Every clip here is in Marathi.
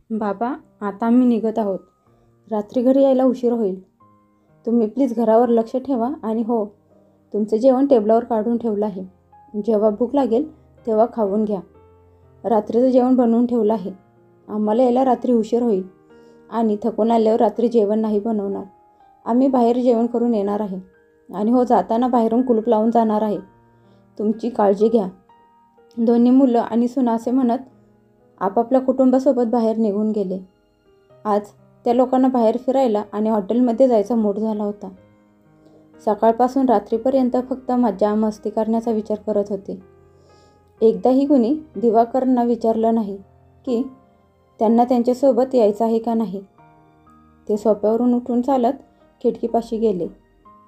बाबा, आता आम्ही निघत आहोत. रात्री घरी यायला उशीर होईल. तुम्ही प्लीज घरावर लक्ष ठेवा आणि हो, तुमचं जेवण टेबलावर काढून ठेवलं आहे. जेव्हा भूक लागेल तेव्हा खाऊन घ्या. रात्रीचं जेवण बनवून ठेवलं आहे. आम्हाला यायला रात्री उशीर होईल आणि थकून आल्यावर रात्री जेवण नाही बनवणार. आम्ही बाहेर जेवण करून येणार आहे आणि हो, जाताना बाहेरून कुलूप लावून जाणार आहे. तुमची काळजी घ्या. दोन्ही मुलं आणि सुना असे म्हणत आपापल्या कुटुंबासोबत बाहेर निघून गेले. आज त्या लोकांना बाहेर फिरायला आणि हॉटेलमध्ये जायचा मूड झाला होता. सकाळपासून रात्रीपर्यंत फक्त मज्जा मस्ती करण्याचा विचार करत होते. एकदाही कुणी दिवाकरना विचारलं नाही की त्यांना त्यांच्यासोबत यायचं आहे का नाही. ते सोफ्यावरून उठून चालत खिडकीपाशी गेले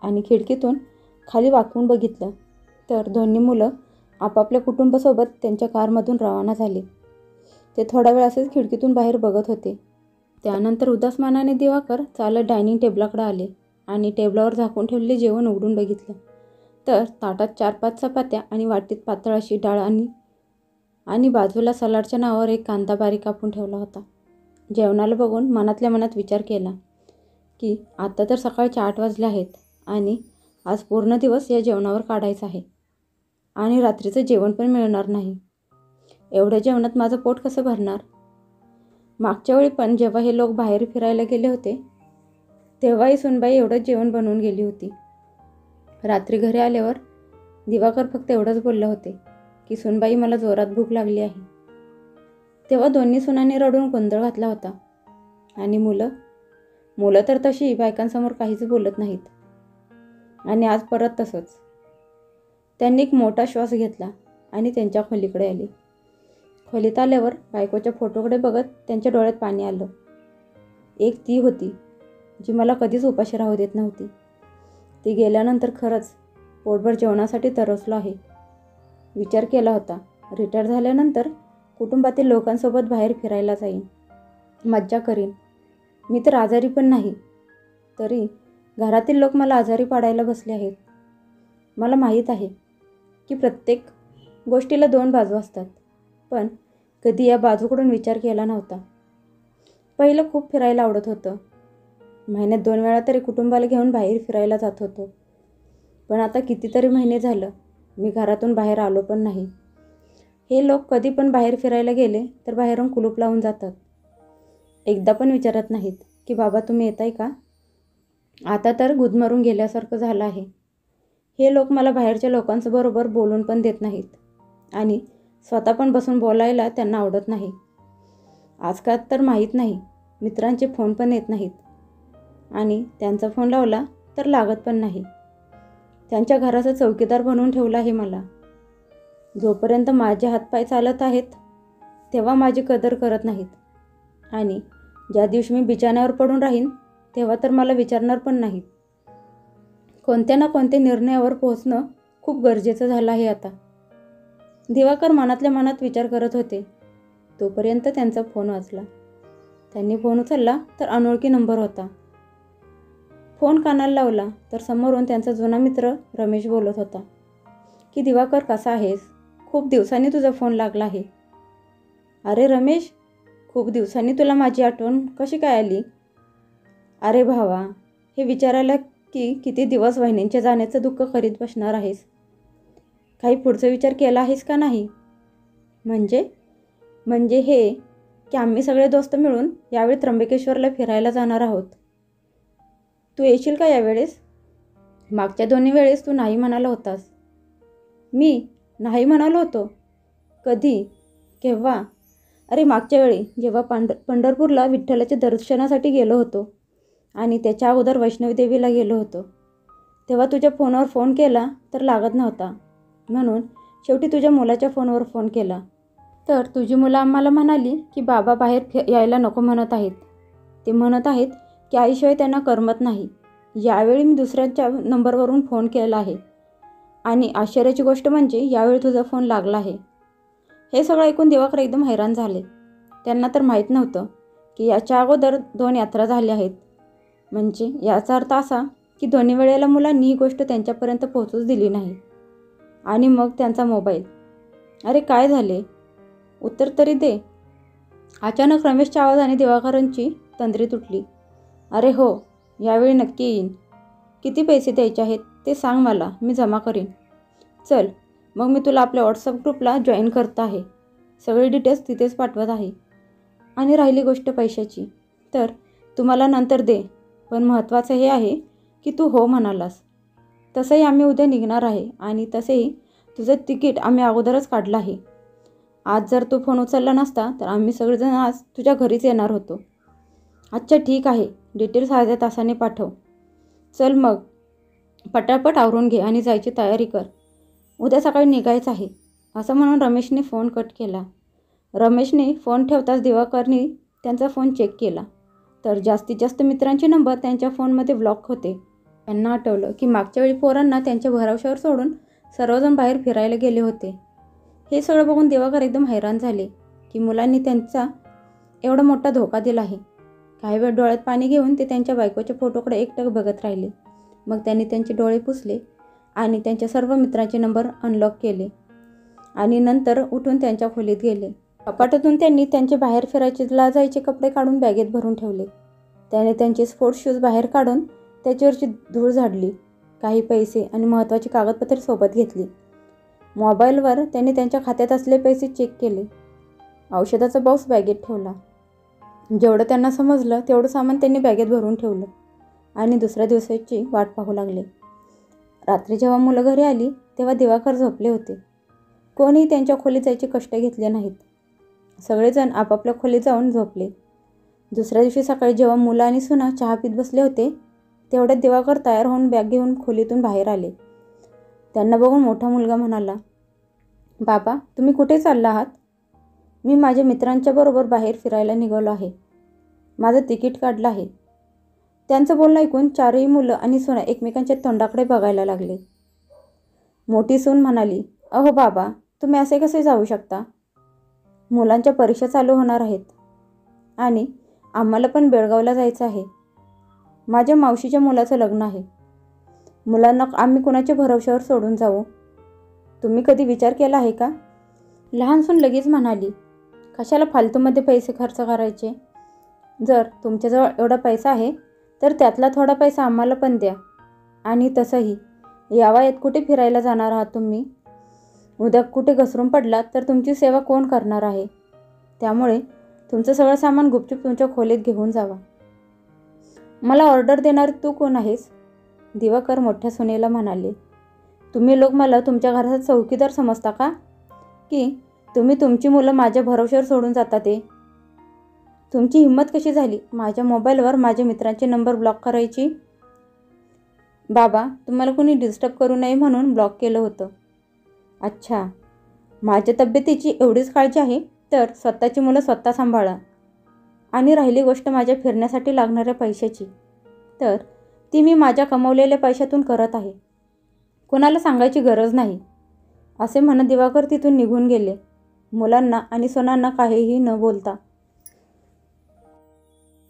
आणि खिडकीतून खाली वाकून बघितलं तर दोन्ही मुलं आपापल्या कुटुंबासोबत त्यांच्या कारमधून रवाना झाले. ते थोडा वेळ असेच खिडकीतून बाहेर बघत होते. त्यानंतर उदास मनाने दिवाकर चालत डायनिंग टेबलाकडे आले आणि टेबलावर झाकून ठेवलेले जेवण उघडून बघितलं तर ताटात 4-5 चपात्या आणि वाटीत पातळ अशी डाळ आणि बाजूला सलाडच्या नावावर एक कांदा बारीक कापून ठेवला होता. जेवणाला बघून मनातल्या मनात विचार केला की आता तर सकाळचे 8 वाजले आहेत आणि आज पूर्ण दिवस या जेवणावर काढायचा आहे आणि रात्रीचं जेवण पण मिळणार नाही. एवढ्या जेवणात माझं पोट कसं भरणार. मागच्या वेळी पण जेव्हा हे लोक बाहेर फिरायला गेले होते तेव्हाही सुनबाई एवढंच जेवण बनवून गेली होती. रात्री घरी आल्यावर दिवाकर फक्त एवढंच बोलले होते की सुनबाई, मला जोरात भूक लागली आहे. तेव्हा दोन्ही सुनांनी रडून गोंधळ घातला होता आणि मुलं तर तशी बायकांसमोर काहीच बोलत नाहीत आणि आज परत तसंच. त्यांनी एक मोठा श्वास घेतला आणि त्यांच्या खोलीकडे आले. खोलीत आल्यावर बायकोच्या फोटोकडे बघत त्यांच्या डोळ्यात पाणी आलं. एक ती होती जी मला कधीच उपाशी राहू देत नव्हती. ती गेल्यानंतर खरंच पोटभर जेवणासाठी तरसलो आहे. विचार केला होता रिटायर झाल्यानंतर कुटुंबातील लोकांसोबत बाहेर फिरायला जाईन, मज्जा करीन. मी तर आजारी पण नाही, तरी घरातील लोक मला आजारी पाडायला बसले आहेत. मला माहीत आहे की प्रत्येक गोष्टीला 2 बाजू असतात, पण कधी या बाजूकडून विचार केला नव्हता. पहिलं खूप फिरायला आवडत होतं. महिन्यात 2 वेळा तरी कुटुंबाला घेऊन बाहेर फिरायला जात होतो. पण आता कितीतरी महिने झालं मी घरातून बाहेर आलो पण नाही. हे लोक कधी पण बाहेर फिरायला गेले तर बाहेरून कुलूप लावून जातात. एकदा पण विचारत नाहीत की बाबा तुम्ही येताय का. आता तर गुदमरून गेल्यासारखं झालं आहे. हे लोक मला बाहेरच्या लोकांबरोबर बोलून पण देत नाहीत आणि स्वतः पण बसून बोलायला त्यांना आवडत नाही. आजकाल तर माहीत नाही, मित्रांचे फोन पण येत नाहीत आणि त्यांचा फोन लावला तर लागत पण नाही. त्यांच्या घराचा चौकीदार बनवून ठेवला आहे मला. जोपर्यंत माझे हातपाय चालत आहेत तेव्हा माझी कदर करत नाहीत आणि ज्या दिवशी मी बिछाण्यावर पडून राहीन तेव्हा तर मला विचारणार पण नाहीत. कोणत्या ना कोणत्या निर्णयावर पोहोचणं खूप गरजेचं झालं आहे आता. दिवाकर मनातल्या मनात विचार करत होते. तोपर्यंत त्यांचा फोन वाजला. त्यांनी फोन उचलला तर अनोळखी नंबर होता. फोन कानाला लावला तर समोरून त्यांचा जुना मित्र रमेश बोलत होता की दिवाकर कसा आहेस, खूप दिवसांनी तुझा फोन लागला आहे. अरे रमेश, खूप दिवसांनी तुला माझी आठवण कशी काय आली. अरे भावा, हे विचारायला की किती दिवस वहिनींच्या जाण्याचं दुःख करीत बसणार आहेस. काही पुढचा विचार केला आहेस का नाही. म्हणजे हे की आम्ही सगळे दोस्त मिळून यावेळी त्र्यंबकेश्वरला फिरायला जाणार आहोत. तू येशील का यावेळेस. मागच्या 2 वेळेस तू नाही म्हणाला होतास. मी नाही म्हणालो होतो. कधी, केव्हा. अरे मागच्या वेळी जेव्हा पंढरपूरला विठ्ठलाच्या दर्शनासाठी गेलो होतो आणि त्याच्या अगोदर वैष्णवी देवीला गेलो होतो तेव्हा तुझ्या फोनवर फोन केला तर लागत नव्हता. म्हणून शेवटी तुझ्या मुलाच्या फोनवर फोन केला तर तुझी मुलं आम्हाला म्हणाली की बाबा बाहेर यायला नको म्हणत आहेत. ते म्हणत आहेत की आईशिवाय त्यांना करमत नाही. यावेळी मी दुसऱ्यांच्या नंबरवरून फोन केला आहे आणि आश्चर्याची गोष्ट म्हणजे यावेळी तुझा फोन लागला आहे. हे सगळं ऐकून दिवाकर एकदम हैराण झाले. त्यांना तर माहीत नव्हतं की याच्या अगोदर 2 यात्रा झाल्या आहेत. म्हणजे याचा अर्थ असा की दोन्ही वेळेला मुलांनी ही गोष्ट त्यांच्यापर्यंत पोहोचूच दिली नाही. आणि मग त्यांचा मोबाईल. अरे काय झाले, उत्तर तरी दे. अचानक रमेशच्या आवाजाने दिवाकरांची तंद्री तुटली. अरे हो, यावेळी नक्की येईन. किती पैसे द्यायचे आहेत ते सांग मला, मी जमा करीन. चल मग मी तुला आपल्या व्हॉट्सअप ग्रुपला जॉईन करत आहे. सगळे डिटेल्स तिथेच पाठवत आहे. आणि राहिली गोष्ट पैशाची तर तुम्हाला नंतर दे, पण महत्त्वाचं हे आहे की तू हो म्हणालास. तसंही आम्ही उद्या निघणार आहे आणि तसेही तुझं तिकीट आम्ही अगोदरच काढलं आहे. आज जर तू फोन उचलला नसता तर आम्ही सगळेजण आज तुझ्या घरीच येणार होतो. अच्छा ठीक आहे, डिटेल्स अर्ध्या तासाने पाठव. चल मग पटापट आवरून घे आणि जायची तयारी कर. उद्या सकाळी निघायचं आहे. असं म्हणून रमेशने फोन कट केला. रमेशने फोन ठेवताच दिवाकरने त्यांचा फोन चेक केला तर जास्तीत जास्त मित्रांचे नंबर त्यांच्या फोनमध्ये ब्लॉक होते. त्यांना आठवलं की मागच्या वेळी पोरांना त्यांच्या भरवशावर सोडून सर्वजण बाहेर फिरायला गेले होते. हे सगळं बघून दिवाकर एकदम हैराण झाले की मुलांनी त्यांचा एवढा मोठा धोका दिला आहे. काही वेळ डोळ्यात पाणी घेऊन ते त्यांच्या बायकोच्या फोटोकडे एकटक बघत राहिले. मग त्यांनी त्यांचे डोळे पुसले आणि त्यांच्या सर्व मित्रांचे नंबर अनलॉक केले आणि नंतर उठून त्यांच्या खोलीत गेले. कपाटातून त्यांनी त्यांचे बाहेर फिरायचे जायचे कपडे काढून बॅगेत भरून ठेवले. त्याने त्यांचे स्पोर्ट्स शूज बाहेर काढून त्याच्यावरची धूळ झाडली. काही पैसे आणि महत्त्वाची कागदपत्रे सोबत घेतली. मोबाईलवर त्यांनी त्यांच्या खात्यात असलेले पैसे चेक केले. औषधाचा बॉक्स बॅगेत ठेवला. जेवढं त्यांना समजलं तेवढं सामान त्यांनी बॅगेत भरून ठेवलं आणि दुसऱ्या दिवसाची वाट पाहू लागले. रात्री जेव्हा मुलं घरी आली तेव्हा दिवाकर झोपले होते. कोणीही त्यांच्या खोलीत जायचे कष्ट घेतले नाहीत. सगळेजण आपापल्या खोलीत जाऊन झोपले. दुसऱ्या दिवशी सकाळी जेव्हा मुलं आणि सुना चहा पीत बसले होते तेवढ्यात दिवाकर तयार होऊन बॅग घेऊन खोलीतून बाहेर आले. त्यांना बघून मोठा मुलगा म्हणाला, बाबा तुम्ही कुठे चालला आहात? मी माझ्या मित्रांच्या बरोबर बाहेर फिरायला निघालो आहे. माझं तिकीट काढलं आहे. त्यांचं बोलणं ऐकून चारही मुलं आणि सुना एकमेकांच्या तोंडाकडे बघायला लागले. मोठी सून म्हणाली, अहो बाबा तुम्ही असे कसे जाऊ शकता? मुलांच्या परीक्षा चालू होणार आहेत आणि आम्हाला पण बेळगावला जायचं आहे. माझ्या मावशीच्या मुलाचं लग्न आहे. मुलांना आम्ही कुणाच्या भरवशावर सोडून जाऊ? तुम्ही कधी विचार केला आहे का? लहान सून लगेच म्हणाली, कशाला फालतूमध्ये पैसे खर्च करायचे? जर तुमच्याजवळ एवढा पैसा आहे तर त्यातला थोडा पैसा आम्हाला पण द्या. आणि तसंही या वयात कुठे फिरायला जाणार आहात तुम्ही? उद्या कुठे घसरून पडलात तर तुमची सेवा कोण करणार आहे? त्यामुळे तुमचं सगळं सामान गुपचूप तुमच्या खोलीत घेऊन जावा. मला ऑर्डर देणारी तू कोण आहेस? दिवाकर मोठ्या सुनेला म्हणाले, तुम्ही लोक मला तुमच्या घराचा चौकीदार समजता का? की तुम्ही तुमची मुलं माझ्या भरवशावर सोडून जाता ते? तुमची हिंमत कशी झाली माझ्या मोबाईलवर माझ्या मित्रांचे नंबर ब्लॉक करायची? बाबा तुम्हाला कोणी डिस्टर्ब करू नये म्हणून ब्लॉक केलं होतं. अच्छा, माझ्या तब्येतीची एवढीच काळजी आहे तर स्वतःची मुलं स्वतः सांभाळा. आणि राहिली गोष्ट माझ्या फिरण्यासाठी लागणाऱ्या पैशाची तर ती मी माझ्या कमवलेल्या पैशातून करत आहे. कोणाला सांगायची गरज नाही. असे म्हणत दिवाकर तिथून निघून गेले. मुलांना आणि सुनांना काहीही न बोलता